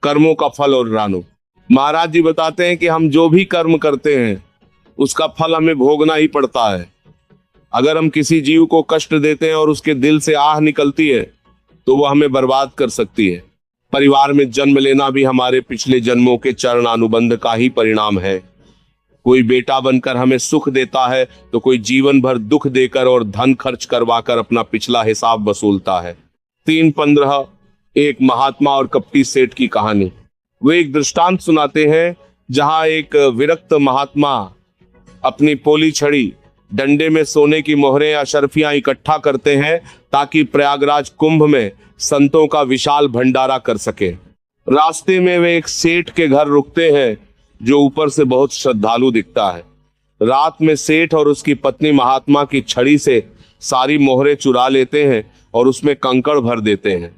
कर्मों का फल और रानो। महाराज जी बताते हैं कि हम जो भी कर्म करते हैं उसका फल हमें भोगना ही पड़ता है। अगर हम किसी जीव को कष्ट देते हैं और उसके दिल से आह निकलती है तो वह हमें बर्बाद कर सकती है। परिवार में जन्म लेना भी हमारे पिछले जन्मों के चरण अनुबंध का ही परिणाम है। कोई बेटा बनकर हमें सुख देता है तो कोई जीवन भर दुख देकर और धन खर्च करवाकर अपना पिछला हिसाब वसूलता है। 3:15 एक महात्मा और कपटी सेठ की कहानी। वे एक दृष्टांत सुनाते हैं जहां एक विरक्त महात्मा अपनी पोली छड़ी, डंडे में सोने की मोहरें या शर्फियां इकट्ठा करते हैं ताकि प्रयागराज कुंभ में संतों का विशाल भंडारा कर सके। रास्ते में वे एक सेठ के घर रुकते हैं जो ऊपर से बहुत श्रद्धालु दिखता है। रात में सेठ और उसकी पत्नी महात्मा की छड़ी से सारी मोहरें चुरा लेते हैं और उसमें कंकड़ भर देते हैं।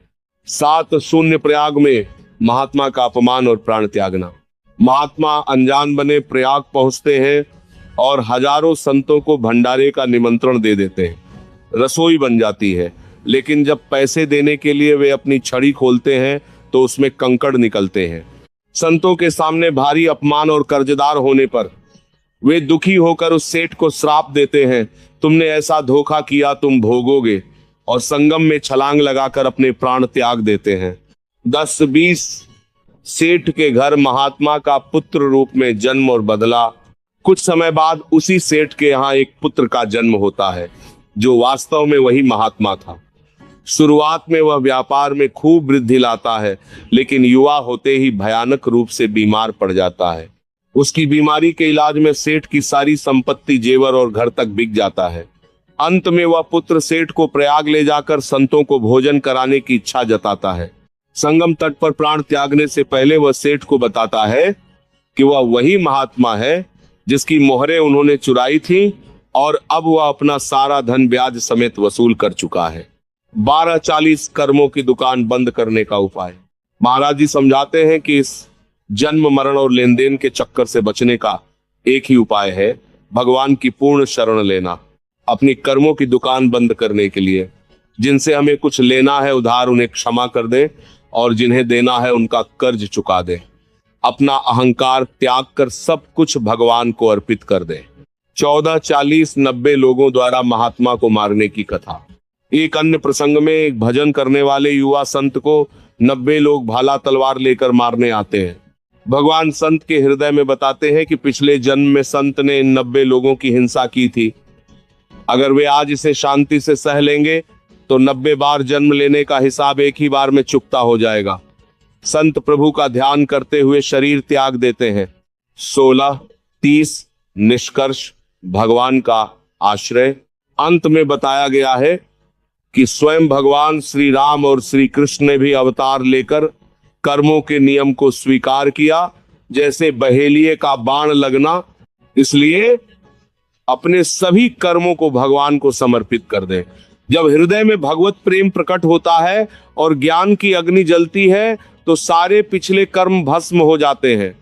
7 प्रयाग में महात्मा का अपमान और प्राण त्यागना। महात्मा अनजान बने प्रयाग पहुंचते हैं और हजारों संतों को भंडारे का निमंत्रण दे देते हैं। रसोई बन जाती है, लेकिन जब पैसे देने के लिए वे अपनी छड़ी खोलते हैं तो उसमें कंकड़ निकलते हैं। संतों के सामने भारी अपमान और कर्जदार होने पर वे दुखी होकर उस सेठ को श्राप देते हैं, तुमने ऐसा धोखा किया, तुम भोगोगे, और संगम में छलांग लगाकर अपने प्राण त्याग देते हैं। 10-20 सेठ के घर महात्मा का पुत्र रूप में जन्म और बदला। कुछ समय बाद उसी सेठ के यहाँ एक पुत्र का जन्म होता है जो वास्तव में वही महात्मा था। शुरुआत में वह व्यापार में खूब वृद्धि लाता है, लेकिन युवा होते ही भयानक रूप से बीमार पड़ जाता है। उसकी बीमारी के इलाज में सेठ की सारी संपत्ति, जेवर और घर तक बिक जाता है। अंत में वह पुत्र सेठ को प्रयाग ले जाकर संतों को भोजन कराने की इच्छा जताता है। संगम तट पर प्राण त्यागने से पहले वह सेठ को बताता है कि वह वही महात्मा है जिसकी मोहरें उन्होंने चुराई थी और अब वह अपना सारा धन ब्याज समेत वसूल कर चुका है। 12:40 कर्मों की दुकान बंद करने का उपाय। महाराज जी समझाते हैं कि इस जन्म मरण और लेन देन के चक्कर से बचने का एक ही उपाय है, भगवान की पूर्ण शरण लेना। अपनी कर्मों की दुकान बंद करने के लिए जिनसे हमें कुछ लेना है उधार उन्हें क्षमा कर दें और जिन्हें देना है उनका कर्ज चुका दें। अपना अहंकार त्याग कर सब कुछ भगवान को अर्पित कर दें। 14:40 लोगों द्वारा महात्मा को मारने की कथा। एक अन्य प्रसंग में एक भजन करने वाले युवा संत को 90 लोग भाला तलवार लेकर मारने आते हैं। भगवान संत के हृदय में बताते हैं कि पिछले जन्म में संत ने इन 90 लोगों की हिंसा की थी। अगर वे आज इसे शांति से सह लेंगे तो 90 बार जन्म लेने का हिसाब एक ही बार में चुकता हो जाएगा। संत प्रभु का ध्यान करते हुए शरीर त्याग देते हैं। 16:30 निष्कर्ष, भगवान का आश्रय। अंत में बताया गया है कि स्वयं भगवान श्री राम और श्री कृष्ण ने भी अवतार लेकर कर्मों के नियम को स्वीकार किया, जैसे बहेलिए का बाण लगना। इसलिए अपने सभी कर्मों को भगवान को समर्पित कर दें। जब हृदय में भगवत प्रेम प्रकट होता है और ज्ञान की अग्नि जलती है तो सारे पिछले कर्म भस्म हो जाते हैं।